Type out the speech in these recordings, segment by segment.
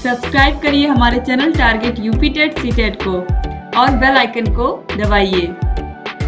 Subscribe करिए हमारे channel target UP TET CTET को और बेल आइकन को दबाइए।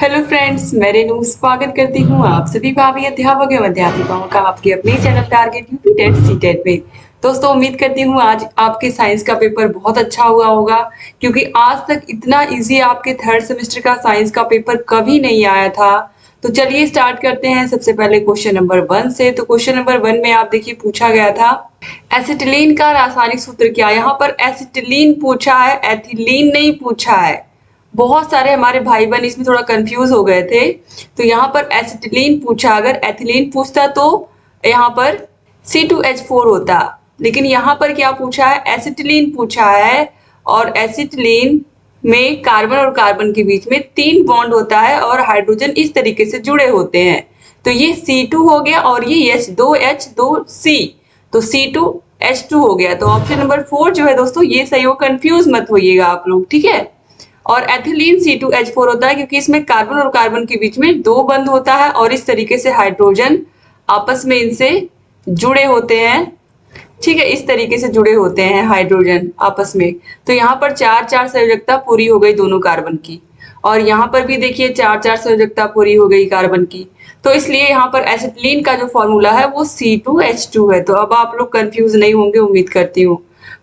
हेलो फ्रेंड्स, मैं रेनू स्वागत करती हूँ आप सभी भावी अध्यापक एवं अध्यापिकाओं का आपके अपने channel target UP TET CTET में। दोस्तों, उम्मीद करती हूँ आज आपके साइंस का पेपर बहुत अच्छा हुआ होगा, क्योंकि आज तक इतना इजी आपके थर्ड सेमेस्टर का साइंस का पेपर कभी नहीं आया था। तो चलिए स्टार्ट करते हैं सबसे पहले क्वेश्चन नंबर 1 से। तो क्वेश्चन नंबर 1 में आप देखिए पूछा गया था एसिटिलीन का रासायनिक सूत्र क्या। यहाँ पर एसिटिलीन पूछा है, एथिलीन नहीं पूछा है। बहुत सारे हमारे भाई बहन इसमें थोड़ा कंफ्यूज हो गए थे। तो यहाँ पर एसिटिलीन पूछा, अगर एथिलीन पूछता तो यहाँ पर C2H4 होता, लेकिन यहाँ पर क्या पूछा है, एसिटिलीन पूछा है। और एसिटिलीन में कार्बन और कार्बन के बीच में 3 बॉन्ड होता है और हाइड्रोजन इस तरीके से जुड़े होते हैं। तो ये C2 हो गया और ये H2H2C, तो C2H2 हो गया। तो ऑप्शन नंबर 4 जो है दोस्तों ये सही हो, कंफ्यूज मत होइएगा आप लोग, ठीक है। और एथिलीन C2H4 होता है क्योंकि इसमें कार्बन और कार्बन के बीच में 2 बंध होता है और इस तरीके से हाइड्रोजन आपस में इनसे जुड़े होते हैं, ठीक है। इस तरीके से जुड़े होते हैं हाइड्रोजन आपस में। तो यहाँ पर 4-4 संयोजकता पूरी हो गई दोनों कार्बन की, और यहाँ पर भी देखिए 4-4 संयोजकता पूरी हो गई कार्बन की। तो इसलिए यहाँ पर एसिटिलीन का जो फॉर्मूला है वो C2H2 है। तो अब आप लोग कंफ्यूज नहीं होंगे, उम्मीद करती हूँ।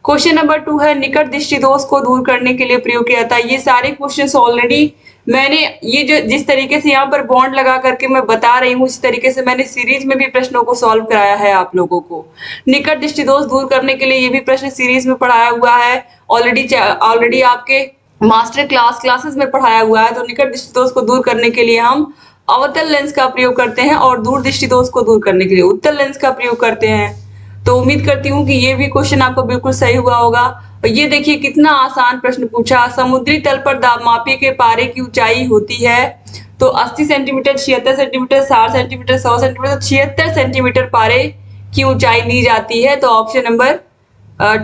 क्वेश्चन नंबर 2 है निकट दृष्टि दोष को दूर करने के लिए प्रयोग किया था। ये सारे क्वेश्चंस ऑलरेडी मैंने ये जो जिस तरीके से यहाँ पर बॉन्ड लगा करके मैं बता रही हूँ, इस तरीके से मैंने सीरीज में भी प्रश्नों को सॉल्व कराया है आप लोगों को। निकट दृष्टि दोष दूर करने के लिए ये भी प्रश्न सीरीज में पढ़ाया हुआ है, ऑलरेडी आपके मास्टर क्लासेस में पढ़ाया हुआ है। तो निकट दृष्टि दोष को दूर करने के लिए हम अवतल लेंस का प्रयोग करते हैं और दूर दृष्टि दोष को दूर करने के लिए उत्तल लेंस का प्रयोग करते हैं। तो उम्मीद करती हूँ कि ये भी क्वेश्चन आपको बिल्कुल सही हुआ होगा। और ये देखिए कितना आसान प्रश्न पूछा, समुद्री तल पर दाबमापी के पारे की ऊंचाई होती है तो 80 centimetre, 76 centimetre, 60 centimetre, 100 centimetre, 76 centimetre पारे की ऊंचाई ली जाती है। तो ऑप्शन नंबर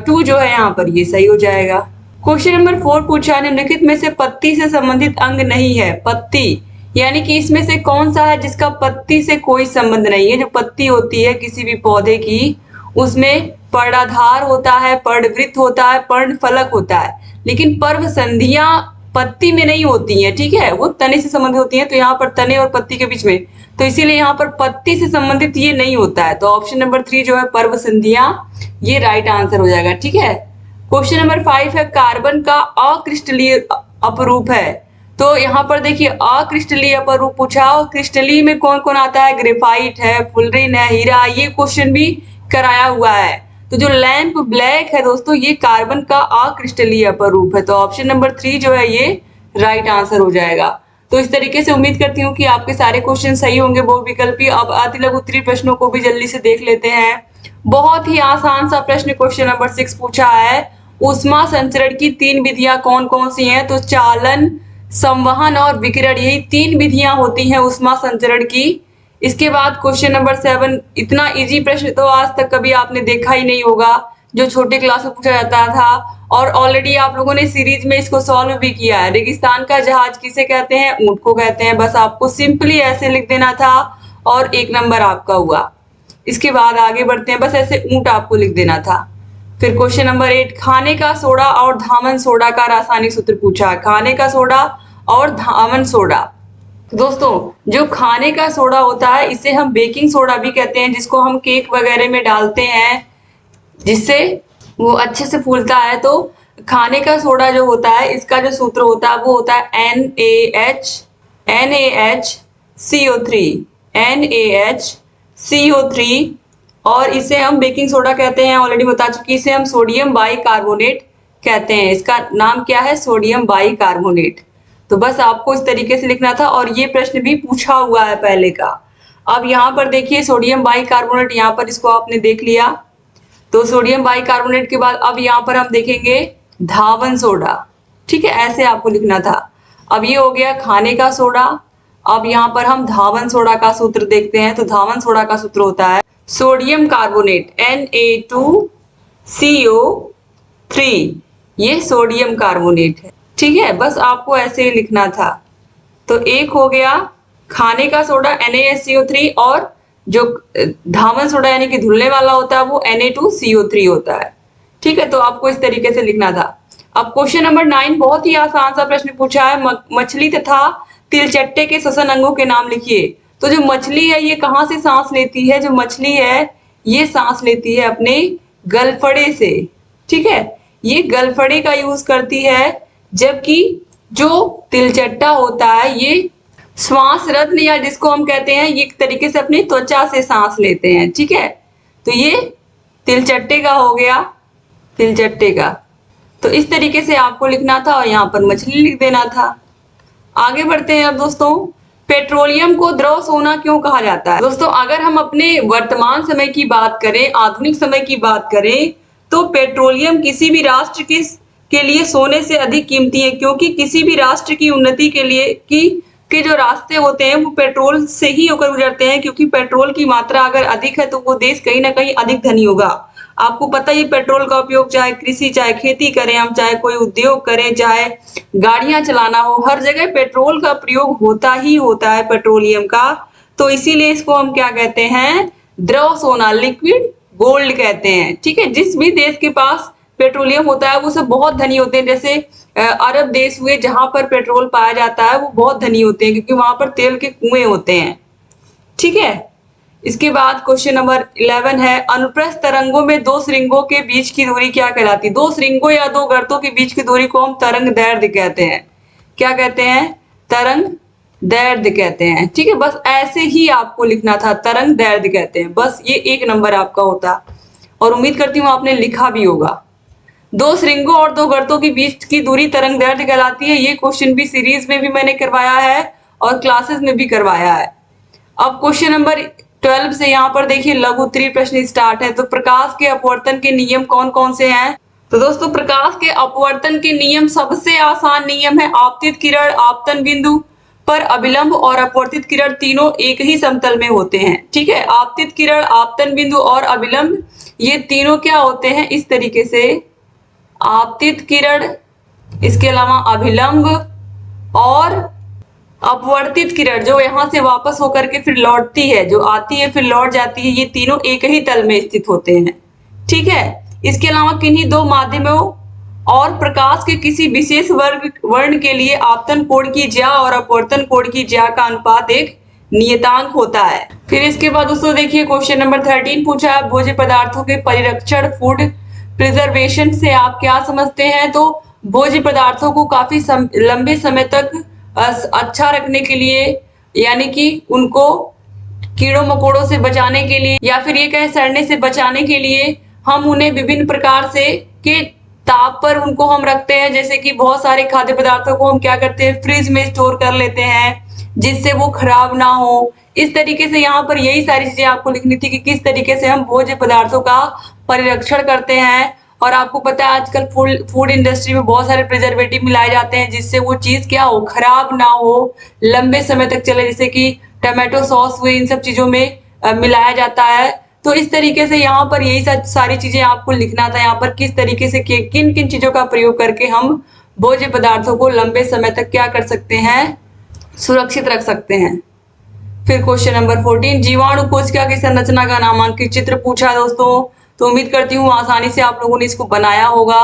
2 जो है यहाँ पर ये सही हो जाएगा। क्वेश्चन नंबर 4 पूछा निम्नलिखित में से पत्ती से संबंधित अंग नहीं है। पत्ती यानी कि इसमें से कौन सा है जिसका पत्ती से कोई संबंध नहीं है। जो पत्ती होती है किसी भी पौधे की, उसमें पर्णाधार होता है, पर्णवृत्त होता है, पर्णफलक होता है, लेकिन पर्व संधियां पत्ती में नहीं होती हैं, ठीक है, वो तने से संबंधित होती हैं। तो यहाँ पर तने और पत्ती के बीच में, तो इसीलिए यहाँ पर पत्ती से संबंधित ये नहीं होता है। तो ऑप्शन नंबर 3 जो है पर्व संधियां, ये राइट आंसर हो जाएगा, ठीक है। क्वेश्चन नंबर 5 है कार्बन का अक्रिस्टलीय अपरूप है। तो यहाँ पर देखिए अक्रिस्टलीय अपरूप पूछा, क्रिस्टलीय में कौन कौन आता है, ग्रेफाइट है, फुलरिन है, हीरा, ये क्वेश्चन भी कराया हुआ है। तो जो लैंप ब्लैक है दोस्तों ये कार्बन का अक्रिस्टलीय अपरूप है। तो ऑप्शन नंबर 3 जो है ये राइट आंसर हो जाएगा। तो इस तरीके से उम्मीद करती हूँ कि आपके सारे क्वेश्चन सही होंगे बहुविकल्पी। अब अति लघु उत्तरीय प्रश्नों को भी जल्दी से देख लेते हैं। बहुत ही आसान सा प्रश्न क्वेश्चन नंबर 6 पूछा है ऊष्मा संचरण की 3 विधियां कौन कौन सी हैं। तो चालन, संवहन और विकिरण, यही 3 विधियां होती हैं ऊष्मा संचरण की। इसके बाद क्वेश्चन नंबर 7, इतना इजी प्रश्न तो आज तक कभी आपने देखा ही नहीं होगा, जो छोटे क्लास में पूछा जाता था और ऑलरेडी आप लोगों ने सीरीज में इसको सॉल्व भी किया है। रेगिस्तान का जहाज किसे कहते हैं, ऊंट को कहते हैं। बस आपको सिंपली ऐसे लिख देना था और 1 नंबर आपका हुआ। इसके बाद आगे बढ़ते हैं, बस ऐसे ऊंट आपको लिख देना था। फिर क्वेश्चन नंबर 8, खाने का सोडा और धामन सोडा का रासायनिक सूत्र पूछा है। खाने का सोडा और धामन सोडा, दोस्तों जो खाने का सोडा होता है इसे हम बेकिंग सोडा भी कहते हैं, जिसको हम केक वगैरह में डालते हैं जिससे वो अच्छे से फूलता है। तो खाने का सोडा जो होता है इसका जो सूत्र होता है वो होता है NaHCO3 और इसे हम बेकिंग सोडा कहते हैं, ऑलरेडी बता चुकी। इसे हम सोडियम बाइकार्बोनेट कहते हैं। इसका नाम क्या है, सोडियम बाइकार्बोनेट। तो बस आपको इस तरीके से लिखना था और ये प्रश्न भी पूछा हुआ है पहले का। अब यहाँ पर देखिए सोडियम बाइकार्बोनेट, यहाँ पर इसको आपने देख लिया। तो सोडियम बाइकार्बोनेट के बाद अब यहाँ पर हम देखेंगे धावन सोडा, ठीक है, ऐसे आपको लिखना था। अब ये हो गया खाने का सोडा। अब यहाँ पर हम धावन सोडा का सूत्र देखते हैं। तो धावन सोडा का सूत्र होता है सोडियम कार्बोनेट Na2CO3, ये सोडियम कार्बोनेट है, ठीक है। बस आपको ऐसे ही लिखना था। तो एक हो गया खाने का सोडा NaSCO3 और जो धावन सोडा यानी कि धुलने वाला होता है वो Na2CO3 होता है, ठीक है, तो आपको इस तरीके से लिखना था। अब क्वेश्चन नंबर 9 बहुत ही आसान सा प्रश्न पूछा है, मछली तथा तिलचट्टे के श्वसन अंगों के नाम लिखिए। तो जो मछली है ये कहाँ से सांस लेती है? जो मछली है ये सांस लेती है अपने गलफड़े से, ठीक है, ये गलफड़े का यूज करती है, जबकि जो तिलचट्टा होता है ये श्वास रत्न या जिसको हम कहते हैं ये एक तरीके से अपनी त्वचा से सांस लेते हैं, ठीक है। तो ये तिलचट्टे का हो गया, तिलचट्टे का। तो इस तरीके से आपको लिखना था और यहाँ पर मछली लिख देना था। आगे बढ़ते हैं अब दोस्तों, पेट्रोलियम को द्रव सोना क्यों कहा जाता है? दोस्तों अगर हम अपने वर्तमान समय की बात करें, आधुनिक समय की बात करें, तो पेट्रोलियम किसी भी राष्ट्र के लिए सोने से अधिक कीमती है, क्योंकि किसी भी राष्ट्र की उन्नति के लिए के जो रास्ते होते हैं वो पेट्रोल से ही होकर गुजरते हैं, क्योंकि पेट्रोल की मात्रा अगर अधिक है तो वो देश कहीं ना कहीं अधिक धनी होगा। आपको पता ही पेट्रोल का उपयोग चाहे कृषि, चाहे खेती करें हम, चाहे कोई उद्योग करें, चाहे गाड़ियां चलाना हो, हर जगह पेट्रोल का प्रयोग होता ही होता है, पेट्रोलियम का। तो इसीलिए इसको हम क्या कहते हैं? द्रव सोना, लिक्विड गोल्ड कहते हैं, ठीक है। जिस भी देश के पास पेट्रोलियम होता है वो सब बहुत धनी होते हैं। जैसे अरब देश हुए जहां पर पेट्रोल पाया जाता है वो बहुत धनी होते हैं, क्योंकि वहां पर तेल के कुएं होते हैं, ठीक है। इसके बाद क्वेश्चन नंबर 11 है, अनुप्रस्थ तरंगों में दो श्रृंगों के बीच की दूरी क्या कहलाती है? दो श्रृंगों या दो गर्तों के बीच की दूरी को हम तरंग दैर्ध्य कहते हैं। क्या कहते हैं? तरंग दैर्ध्य कहते हैं, ठीक है। बस ऐसे ही आपको लिखना था, तरंग दैर्ध्य कहते हैं, बस ये 1 नंबर आपका होता। और उम्मीद करती हूँ आपने लिखा भी होगा। दो श्रृंगों और दो गर्तों के बीच की दूरी तरंग दैर्ध्य कहलाती है। ये क्वेश्चन भी सीरीज में भी मैंने करवाया है और क्लासेस में भी करवाया है। अब क्वेश्चन नंबर 12 से यहाँ पर देखिए लघु उत्तरीय प्रश्न स्टार्ट है। तो प्रकाश के अपवर्तन के नियम कौन कौन से हैं? तो दोस्तों प्रकाश के अपवर्तन के नियम, सबसे आसान नियम है आपतित किरण आपतन बिंदु पर अभिलंब और अपवर्तित किरण तीनों एक ही समतल में होते हैं, ठीक है। आपतित किरण, आपतन बिंदु और अभिलंब ये तीनों क्या होते हैं? इस तरीके से आपतित किरण, इसके अलावा अभिलंब और अपवर्तित किरण जो यहाँ से वापस होकर के फिर लौटती है, जो आती है फिर लौट जाती है, ये तीनों एक ही तल में स्थित होते हैं, ठीक है। इसके अलावा किन्हीं दो माध्यमों और प्रकाश के किसी विशेष वर्ण के लिए आपतन कोण की ज्या और अपवर्तन कोण की ज्या का अनुपात एक नियतांक होता है। फिर इसके बाद दोस्तों देखिए क्वेश्चन नंबर 13 पूछा है, भोज्य पदार्थों के परिरक्षण, फूड प्रिजर्वेशन से आप क्या समझते हैं? तो भोज्य पदार्थों को काफी लंबे समय तक अच्छा रखने के लिए, यानी कि उनको कीड़ों मकोड़ों से बचाने के लिए या फिर ये कहें सड़ने से बचाने के लिए हम उन्हें विभिन्न प्रकार से के ताप पर उनको हम रखते हैं। जैसे कि बहुत सारे खाद्य पदार्थों को हम क्या करते हैं? फ्रिज में स्टोर कर लेते हैं जिससे वो खराब ना हो। इस तरीके से यहाँ पर यही सारी चीजें आपको लिखनी थी कि किस तरीके से हम भोज्य पदार्थों का परिरक्षण करते हैं। और आपको पता है आजकल फूड इंडस्ट्री में बहुत सारे प्रिजर्वेटिव मिलाए जाते हैं जिससे वो चीज क्या हो? खराब ना हो, लंबे समय तक चले, जैसे कि टमाटो सॉस हुए, इन सब चीजों में मिलाया जाता है। तो इस तरीके से यहाँ पर यही सारी चीजें आपको लिखना था, यहाँ पर किस तरीके से किन किन चीजों का प्रयोग करके हम भोज्य पदार्थों को लंबे समय तक क्या कर सकते हैं? सुरक्षित रख सकते हैं। फिर क्वेश्चन नंबर 14, जीवाणु कोशिका की संरचना का नामांकित चित्र पूछा है दोस्तों। तो उम्मीद करती हूँ आसानी से आप लोगों ने इसको बनाया होगा।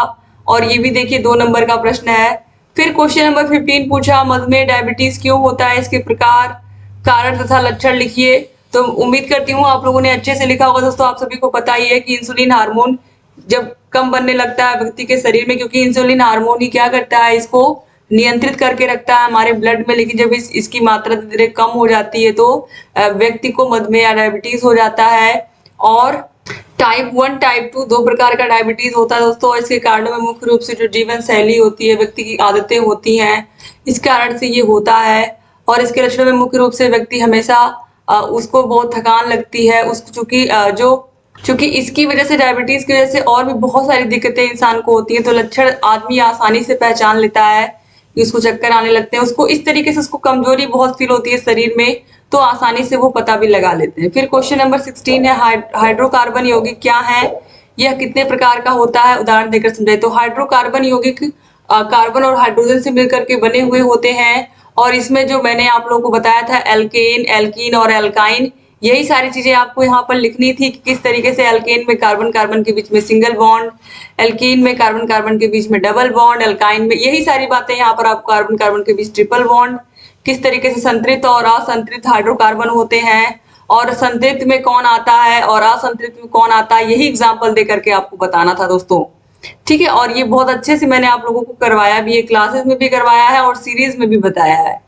और ये भी देखिए 2 नंबर का प्रश्न है। फिर क्वेश्चन नंबर 15 पूछा, मधुमेह डायबिटीज क्यों होता है? इसके प्रकार, कारण तथा लक्षण लिखिए। तो उम्मीद करती हूँ आप लोगों ने अच्छे से लिखा होगा। दोस्तों आप सभी को पता ही है कि इंसुलिन हार्मोन जब कम बनने लगता है व्यक्ति के शरीर में, क्योंकि इंसुलिन हार्मोन ही क्या करता है? इसको नियंत्रित करके रखता है हमारे ब्लड में। लेकिन जब इसकी मात्रा धीरे धीरे कम हो जाती है तो व्यक्ति को मधुमेह या डायबिटीज हो जाता है। और टाइप 1 टाइप 2 2 प्रकार का डायबिटीज होता है दोस्तों। इसके कारणों में मुख्य रूप से जो जीवन शैली होती है, व्यक्ति की आदतें होती हैं, इस कारण से ये होता है। और इसके लक्षणों में मुख्य रूप से व्यक्ति हमेशा उसको बहुत थकान लगती है, उसको चूंकि इसकी वजह से, डायबिटीज की वजह से और भी बहुत सारी दिक्कतें इंसान को होती है। तो लक्षण आदमी आसानी से पहचान लेता है कि उसको चक्कर आने लगते हैं, उसको इस तरीके से उसको कमजोरी बहुत फील होती है शरीर में, तो आसानी से वो पता भी लगा लेते हैं। फिर क्वेश्चन नंबर 16 है, हाइड्रोकार्बन यौगिक क्या है? यह कितने प्रकार का होता है? उदाहरण देकर समझाइए। तो हाइड्रोकार्बन यौगिक कार्बन और हाइड्रोजन से मिलकर के बने हुए होते हैं। और इसमें जो मैंने आप लोगों को बताया था एल्केन, एल्कीन और एल्काइन, यही सारी चीजें आपको यहाँ पर लिखनी थी कि किस तरीके से एल्केन में कार्बन कार्बन के बीच में सिंगल बॉन्ड, एल्कीन में कार्बन कार्बन के बीच में डबल बॉन्ड, एल्काइन में, यही सारी बातें यहाँ पर आपको कार्बन कार्बन के बीच ट्रिपल बॉन्ड, किस तरीके से संतृप्त और असंतृप्त हाइड्रोकार्बन होते हैं, और संतृप्त में कौन आता है और असंतृप्त में कौन आता है, यही एग्जाम्पल दे करके आपको बताना था दोस्तों। ठीक है, और ये बहुत अच्छे से मैंने आप लोगों को करवाया भी है, क्लासेस में भी करवाया है और सीरीज में भी बताया है।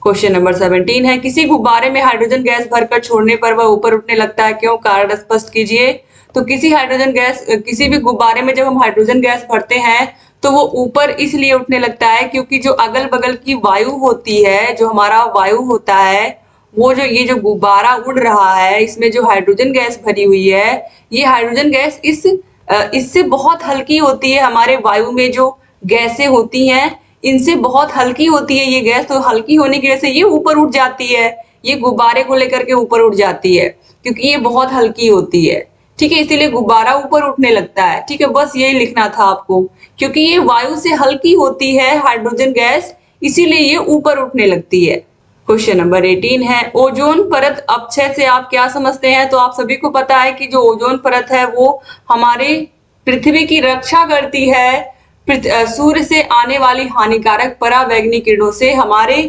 क्वेश्चन नंबर 17 है, किसी गुब्बारे में हाइड्रोजन गैस भरकर छोड़ने पर वह ऊपर उठने लगता है, क्यों? कारण स्पष्ट कीजिए। तो किसी भी गुब्बारे में जब हम हाइड्रोजन गैस भरते हैं तो वो ऊपर इसलिए उठने लगता है क्योंकि जो अगल बगल की वायु होती है, जो हमारा वायु होता है, वो जो ये जो गुब्बारा उड़ रहा है, इसमें जो हाइड्रोजन गैस भरी हुई है, ये हाइड्रोजन गैस इससे बहुत हल्की होती है। हमारे वायु में जो गैसें होती हैं इनसे बहुत हल्की होती है ये गैस, तो हल्की होने की वजह से ये ऊपर उठ जाती है, ये गुब्बारे को लेकर के ऊपर उठ जाती है क्योंकि ये बहुत हल्की होती है। ठीक है, इसीलिए गुब्बारा ऊपर उठने लगता है। ठीक है, बस यही लिखना था आपको, क्योंकि ये वायु से हल्की होती है हाइड्रोजन गैस, इसीलिए ये ऊपर उठने लगती है। क्वेश्चन नंबर 18 है, ओजोन परत अपक्षय से आप क्या समझते हैं? तो आप सभी को पता है कि जो ओजोन परत है वो हमारे पृथ्वी की रक्षा करती है, सूर्य से आने वाली हानिकारक परावैंगनिक किरणों से हमारे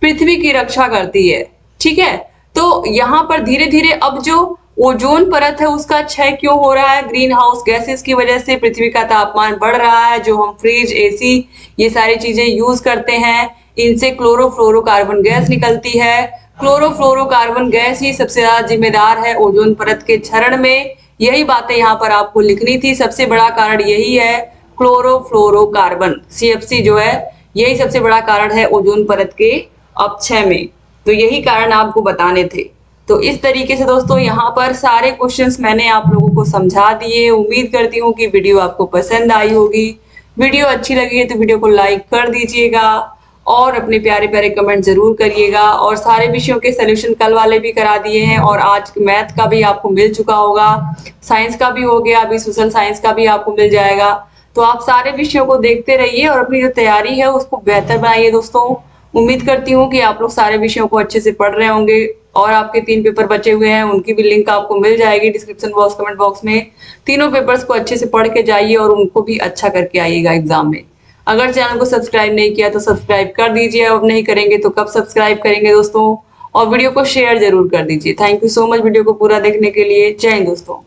पृथ्वी की रक्षा करती है। ठीक है, तो यहाँ पर धीरे धीरे अब जो ओजोन परत है उसका क्षय क्यों हो रहा है? ग्रीन हाउस गैसेस की वजह से पृथ्वी का तापमान बढ़ रहा है। जो हम फ्रिज, एसी, ये सारी चीजें यूज करते हैं, इनसे क्लोरोफ्लोरोकार्बन गैस निकलती है। क्लोरोफ्लोरोकार्बन गैस ही सबसे ज्यादा जिम्मेदार है ओजोन परत के क्षरण में। यही बातें यहाँ पर आपको लिखनी थी, सबसे बड़ा कारण यही है, क्लोरोफ्लोरोकार्बन, CFC जो है, यही सबसे बड़ा कारण है ओजोन परत के अपक्षय में। तो यही कारण आपको बताने थे। तो इस तरीके से दोस्तों यहाँ पर सारे क्वेश्चंस मैंने आप लोगों को समझा दिए। उम्मीद करती हूँ कि वीडियो आपको पसंद आई होगी। वीडियो अच्छी लगी है तो वीडियो को लाइक कर दीजिएगा और अपने प्यारे प्यारे कमेंट जरूर करिएगा। और सारे विषयों के सोल्यूशन कल वाले भी करा दिए हैं और आज मैथ का भी आपको मिल चुका होगा, साइंस का भी हो गया, अभी सोशल साइंस का भी आपको मिल जाएगा। तो आप सारे विषयों को देखते रहिए और अपनी जो तैयारी है उसको बेहतर बनाइए दोस्तों। उम्मीद करती हूँ कि आप लोग सारे विषयों को अच्छे से पढ़ रहे होंगे और आपके 3 पेपर बचे हुए हैं, उनकी भी लिंक आपको मिल जाएगी डिस्क्रिप्शन बॉक्स, कमेंट बॉक्स में। तीनों पेपर्स को अच्छे से पढ़ के जाइए और उनको भी अच्छा करके आइएगा एग्जाम में। अगर चैनल को सब्सक्राइब नहीं किया तो सब्सक्राइब कर दीजिए, अब नहीं करेंगे तो कब सब्सक्राइब करेंगे दोस्तों। और वीडियो को शेयर जरूर कर दीजिए। Thank you so much video को पूरा देखने के लिए। जय हिंद दोस्तों।